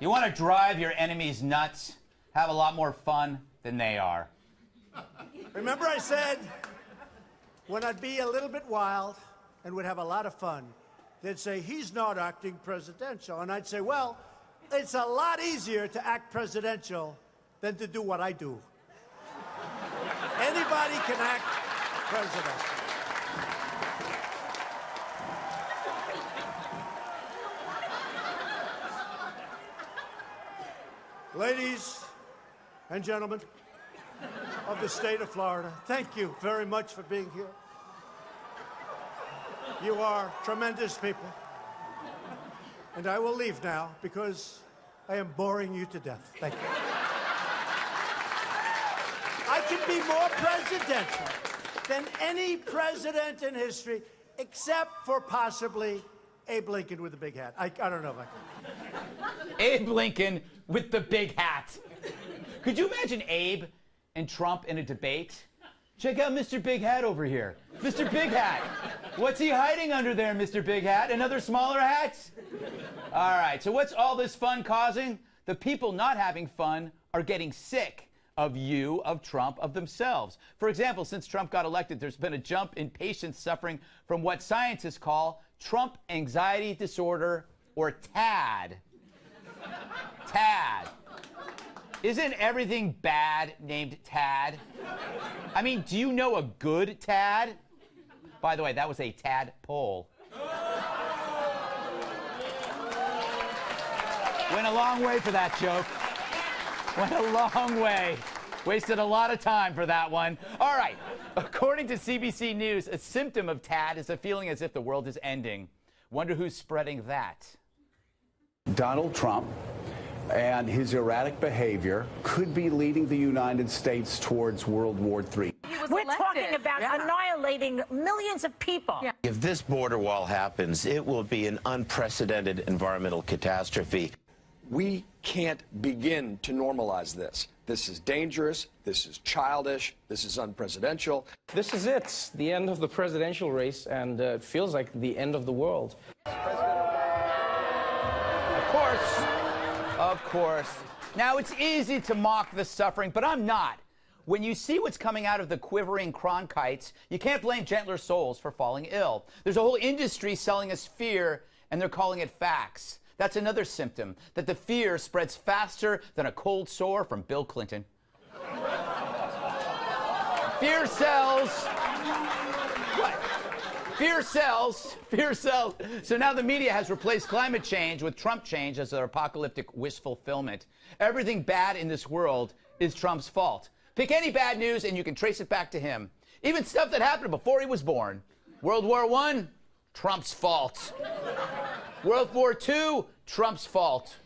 You want to drive your enemies nuts? Have a lot more fun than they are. Remember I said when I'd be a little bit wild and would have a lot of fun, they'd say, he's not acting presidential. And I'd say, well, it's a lot easier to act presidential than to do what I do. Anybody can act presidential. Ladies and gentlemen of the state of Florida, thank you very much for being here. You are tremendous people. And I will leave now because I am boring you to death. Thank you. I can be more presidential than any president in history, except for possibly Abe Lincoln with a big hat. I don't know if I can. Abe Lincoln with the big hat. Could you imagine Abe and Trump in a debate? Check out Mr. Big Hat over here. Mr. Big Hat. What's he hiding under there, Mr. Big Hat? Another smaller hat? All right, so what's all this fun causing? The people not having fun are getting sick of you, of Trump, of themselves. For example, since Trump got elected, there's been a jump in patients suffering from what scientists call Trump anxiety disorder, or TAD. TAD. Isn't everything bad named Tad? I mean, do you know a good Tad? By the way, that was a tadpole. Went a long way for that joke. Went a long way. Wasted a lot of time for that one. All right. According to CBC News, a symptom of TAD is a feeling as if the world is ending. Wonder who's spreading that. Donald Trump and his erratic behavior could be leading the United States towards World War III. We're talking about annihilating millions of people. Yeah. If this border wall happens, it will be an unprecedented environmental catastrophe. We can't begin to normalize this. This is dangerous. This is childish. This is unpresidential. This is it, the end of the presidential race, and it feels like the end of the world. Of course. Now, it's easy to mock the suffering, but I'm not. When you see what's coming out of the quivering Cronkites, you can't blame gentler souls for falling ill. There's a whole industry selling us fear, and they're calling it facts. That's another symptom, that the fear spreads faster than a cold sore from Bill Clinton. Fear sells. What? Fear sells. Fear sells. So now the media has replaced climate change with Trump change as their apocalyptic wish fulfillment. Everything bad in this world is Trump's fault. Pick any bad news and you can trace it back to him. Even stuff that happened before he was born. World War I, Trump's fault. World War II, Trump's fault.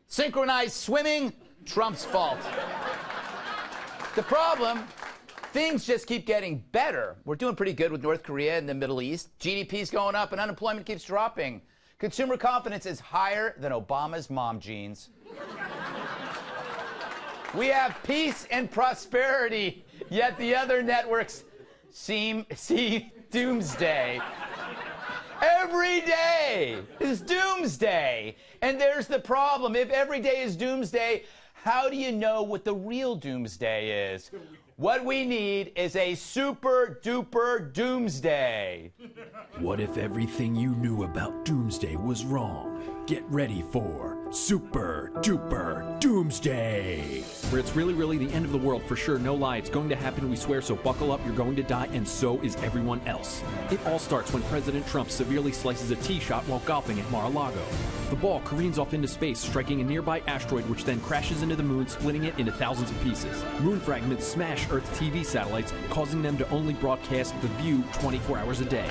Synchronized swimming, Trump's fault. The problem, things just keep getting better. We're doing pretty good with North Korea and the Middle East. GDP's going up and unemployment keeps dropping. Consumer confidence is higher than Obama's mom jeans. We have peace and prosperity, yet the other networks see doomsday. Every day is doomsday. And there's the problem. If every day is doomsday, how do you know what the real doomsday is? What we need is a super duper doomsday. What if everything you knew about doomsday was wrong? Get ready for Super Duper Doomsday, where it's really the end of the world for sure. No lie, it's going to happen, we swear, so buckle up, you're going to die, and so is everyone else. It all starts when President Trump severely slices a tee shot while golfing at Mar-a-Lago. The ball careens off into space, striking a nearby asteroid, which then crashes into the moon, splitting it into thousands of pieces. Moon fragments smash Earth's TV satellites, causing them to only broadcast The View 24 hours a day.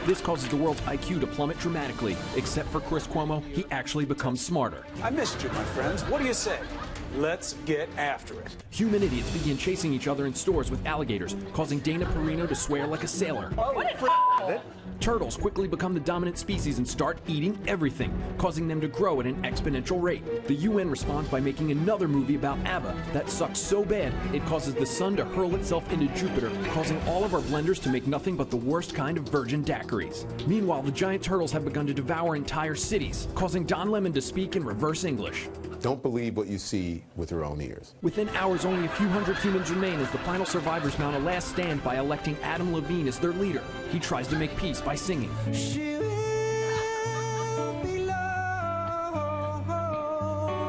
This causes the world's IQ to plummet dramatically. Except for Chris Cuomo, he actually becomes smarter. I missed you, my friends. What do you say? Let's get after it. Human idiots begin chasing each other in stores with alligators, causing Dana Perino to swear like a sailor. Turtles quickly become the dominant species and start eating everything, causing them to grow at an exponential rate. The UN responds by making another movie about ABBA that sucks so bad it causes the sun to hurl itself into Jupiter, causing all of our blenders to make nothing but the worst kind of virgin daiquiris. Meanwhile, the giant turtles have begun to devour entire cities, causing Don Lemon to speak in reverse English. Don't believe what you see with your own ears. Within hours, only a few hundred humans remain as the final survivors mount a last stand by electing Adam Levine as their leader. He tries to make peace by singing.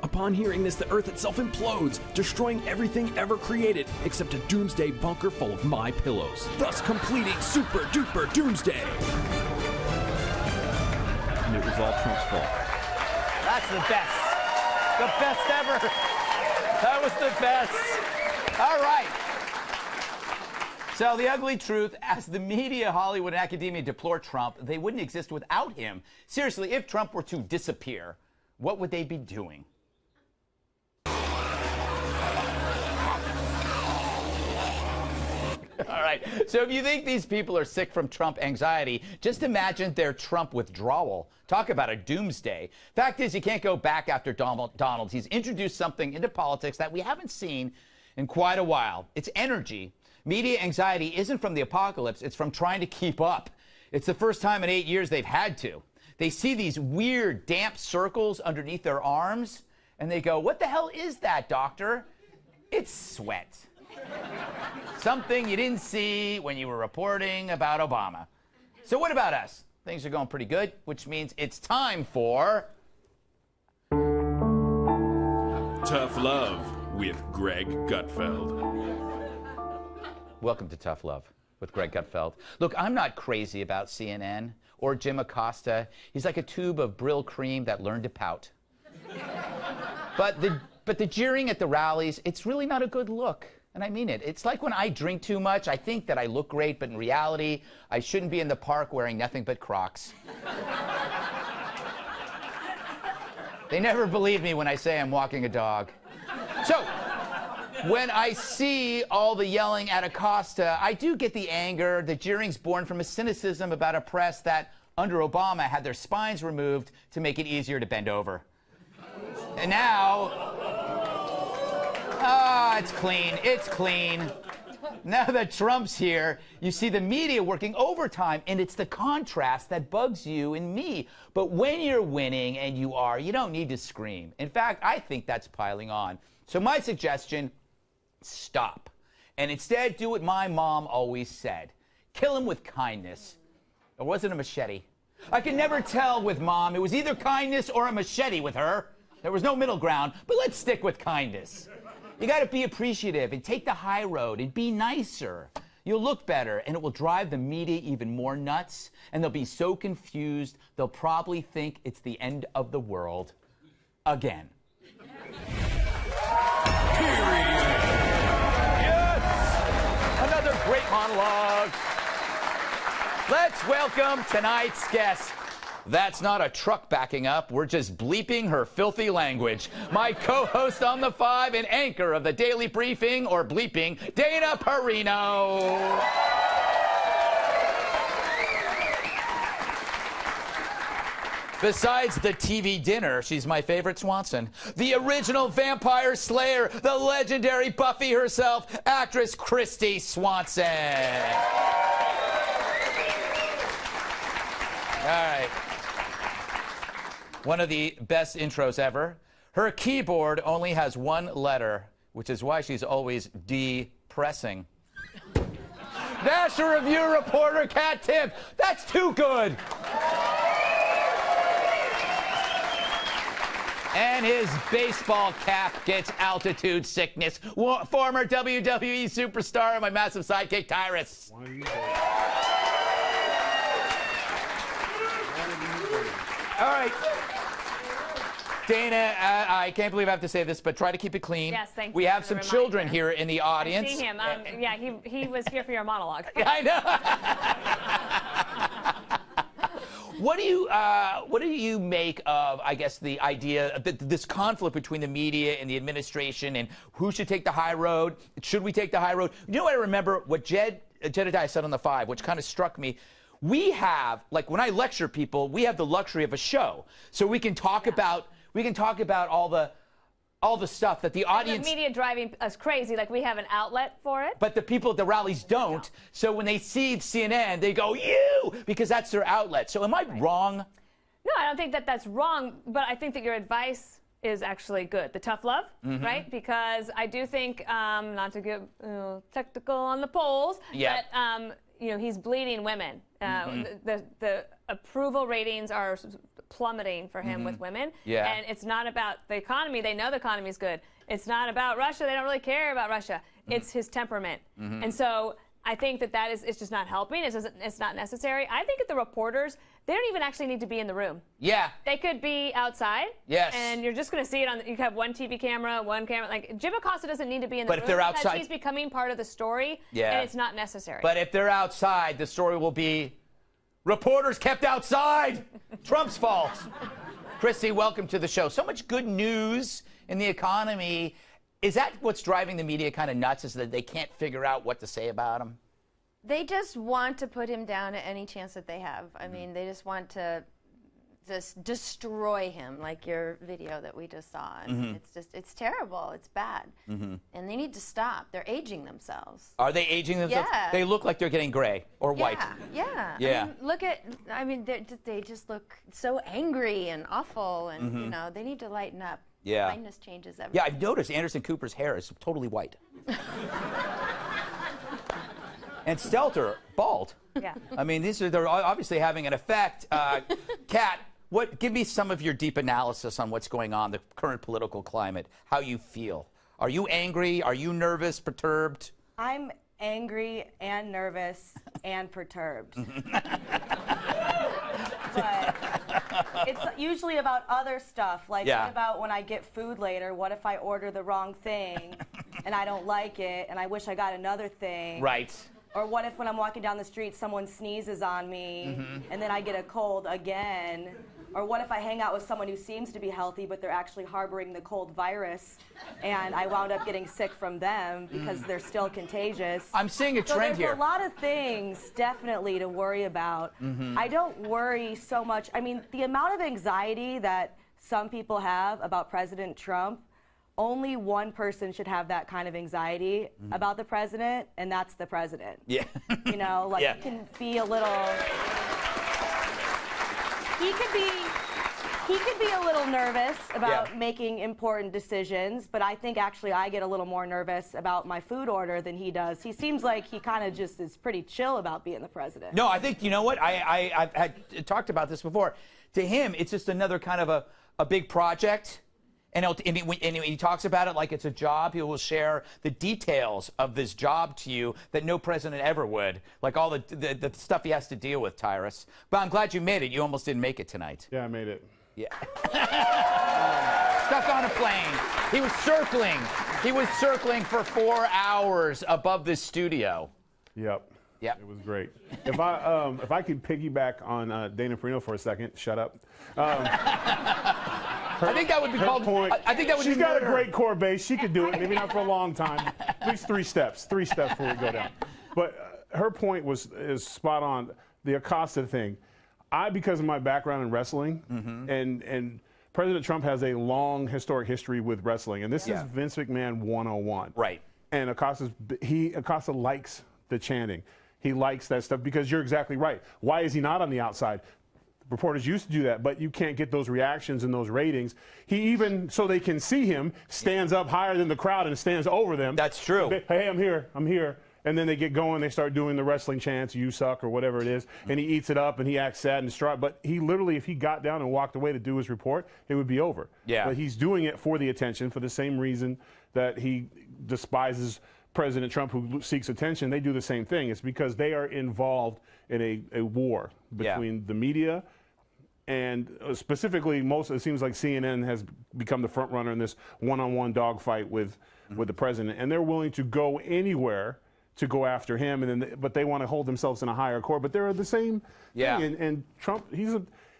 Upon hearing this, the Earth itself implodes, destroying everything ever created, except a doomsday bunker full of my pillows, thus completing Super Duper Doomsday. And it was all Trump's fault. That's the best. The best ever. That was the best. All right. So the ugly truth, as the media, Hollywood, and academia deplore Trump, they wouldn't exist without him. Seriously, if Trump were to disappear, what would they be doing? All right. So if you think these people are sick from Trump anxiety, just imagine their Trump withdrawal. Talk about a doomsday. Fact is, you can't go back after Donald. He's introduced something into politics that we haven't seen in quite a while. It's energy. Media anxiety isn't from the apocalypse. It's from trying to keep up. It's the first time in 8 years they've had to. They see these weird, damp circles underneath their arms, and they go, "What the hell is that, doctor?" It's sweat. Something you didn't see when you were reporting about Obama. So what about us? Things are going pretty good, which means it's time for... Tough Love with Greg Gutfeld. Welcome to Tough Love with Greg Gutfeld. Look, I'm not crazy about CNN or Jim Acosta. He's like a tube of Brill cream that learned to pout. But the jeering at the rallies, it's really not a good look. And I mean it. It's like when I drink too much, I think that I look great, but in reality, I shouldn't be in the park wearing nothing but Crocs. They never believe me when I say I'm walking a dog. So, when I see all the yelling at Acosta, I do get the anger. The jeering's born from a cynicism about a press that, under Obama, had their spines removed to make it easier to bend over. And now... it's clean. It's clean. Now that Trump's here, you see the media working overtime, and it's the contrast that bugs you and me. But when you're winning, and you are, you don't need to scream. In fact, I think that's piling on. So my suggestion, stop. And instead, do what my mom always said. Kill him with kindness. Or was it a machete? I could never tell with Mom. It was either kindness or a machete with her. There was no middle ground, but let's stick with kindness. You got to be appreciative and take the high road and be nicer. You'll look better, and it will drive the media even more nuts, and they'll be so confused, they'll probably think it's the end of the world again. Yes! Another great monologue. Let's welcome tonight's guest. That's not a truck backing up. We're just bleeping her filthy language. My co-host on The Five and anchor of the Daily Briefing, or bleeping, Dana Perino. Besides the TV dinner, she's my favorite Swanson. The original vampire slayer, the legendary Buffy herself, actress Christy Swanson. All right. One of the best intros ever. Her keyboard only has one letter, which is why she's always depressing. National Review reporter Kat Timpf. That's too good. And his baseball cap gets altitude sickness. Former WWE superstar and my massive sidekick, Tyrus. All right. Dana, I can't believe I have to say this, but try to keep it clean. Yes, thank you. We have some children here in the audience. I see him. Yeah, he was here for your monologue. I know. What do you, you make of, I guess, the idea that this conflict between the media and the administration, and who should take the high road? Should we take the high road? You know what I remember? What Jedediah said on the 5, which kind of struck me. We have, like, when I lecture people, we have the luxury of a show, so we can talk about all the stuff that the audience. The media driving us crazy, like we have an outlet for it. But the people at the rallies don't. So when they see CNN, they go, "You," because that's their outlet. So am I wrong? No, I don't think that that's wrong, but I think that your advice is actually good. The tough love, right? Because I do think, not to get technical on the polls, but he's bleeding women. The approval ratings are plummeting for him with women. Yeah. And it's not about the economy. They know the economy is good. It's not about Russia. They don't really care about Russia. It's his temperament. And so I think that it's just not helping. It's not necessary. I think that the reporters, they don't even actually need to be in the room. Yeah. They could be outside. Yes. And you're just going to see it on, you have one TV camera, one camera. Like, Jim Acosta doesn't need to be in the room. But if they're outside. Because he's becoming part of the story. Yeah. And it's not necessary. But if they're outside, the story will be reporters kept outside. Trump's fault. Christy, welcome to the show. So much good news in the economy. Is that what's driving the media kind of nuts, is that they can't figure out what to say about him? They just want to put him down at any chance that they have. I mean, they just want to just destroy him, like your video that we just saw. And it's terrible. It's bad. And they need to stop. They're aging themselves. Are they aging themselves? Yeah. They look like they're getting gray or white. Yeah. Yeah. I mean, they just look so angry and awful, and they need to lighten up. Yeah. Kindness changes everything. Yeah, I've noticed Anderson Cooper's hair is totally white. And Stelter, bald. Yeah. I mean, they're obviously having an effect. Kat, give me some of your deep analysis on what's going on, the current political climate, how you feel. Are you angry? Are you nervous, perturbed? I'm angry and nervous and perturbed. But it's usually about other stuff, like what about when I get food later? What if I order the wrong thing and I don't like it and I wish I got another thing? Right. Or what if when I'm walking down the street someone sneezes on me and then I get a cold again? Or what if I hang out with someone who seems to be healthy but they're actually harboring the cold virus and I wound up getting sick from them because they're still contagious? I'm seeing a trend here. There's a lot of things definitely to worry about. I don't worry so much. I mean, the amount of anxiety that some people have about President Trump, only one person should have that kind of anxiety about the president, and that's the president. Yeah. You know, like he can be a little... He could be a little nervous about making important decisions, but I think actually I get a little more nervous about my food order than he does. He seems like he kind of just is pretty chill about being the president. No, I think, you know what? I've had talked about this before. To him, it's just another kind of a big project. And he talks about it like it's a job. He will share the details of this job to you that no president ever would, like all the stuff he has to deal with, Tyrus. But I'm glad you made it. You almost didn't make it tonight. Yeah, I made it. Yeah. Stuck on a plane. He was circling. He was circling for 4 hours above this studio. Yep. Yep. It was great. If I could piggyback on Dana Perino for a second, shut up. I think that would be called. I think that would. She's be got murder. a great core base. She could do it. Maybe not for a long time. At least 3 steps. 3 steps before we go down. But her point is spot on. The Acosta thing. Because of my background in wrestling, and President Trump has a long historic history with wrestling, and this is Vince McMahon 101. Right. And Acosta likes the chanting. He likes that stuff because you're exactly right. Why is he not on the outside? Reporters used to do that, but you can't get those reactions and those ratings. He even, so they can see him, stands up higher than the crowd and stands over them. That's true. Hey, I'm here. I'm here. And then they get going. They start doing the wrestling chants, "You suck," or whatever it is. And he eats it up and he acts sad and distraught. But he literally, if he got down and walked away to do his report, it would be over. Yeah. But he's doing it for the attention, for the same reason that he despises President Trump, who seeks attention. They do the same thing. It's because they are involved in a war between the media and specifically it seems like CNN has become the front runner in this one-on-one dogfight with the president, and they're willing to go anywhere to go after him, but they want to hold themselves in a higher court. But they're the same thing. And Trump,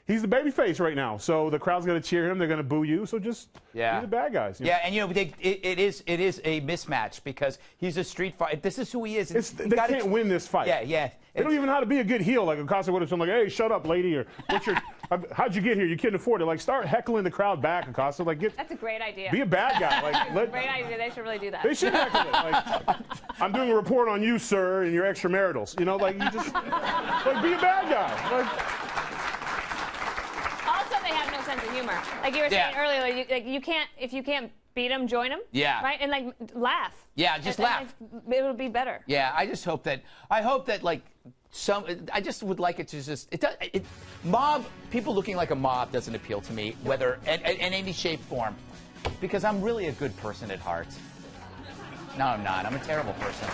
he's the baby face right now. So the crowd's going to cheer him. They're going to boo you. So just be the bad guys. Yeah, and it is a mismatch because he's a street fighter. This is who he is. They can't win this fight. Yeah. They don't even know how to be a good heel. Like Acosta would have been like, "Hey, shut up, lady," or "How'd you get here? You couldn't afford it." Like, start heckling the crowd back, Acosta. Like, That's a great idea. Be a bad guy. Like, great idea. They should really do that. They should heckle it. Like, I'm doing a report on you, sir, and your extramaritals. You know, like you just like be a bad guy. Like, also, they have no sense of humor. Like you were saying earlier, you can't if you can't beat them, join them. Yeah. Right, and like laugh. Yeah, just laugh. It would be better. Yeah, I just hope that. I hope that like I just would like it to just. Mob people looking like a mob doesn't appeal to me, whether in any shape, form, because I'm really a good person at heart. No, I'm not. I'm a terrible person.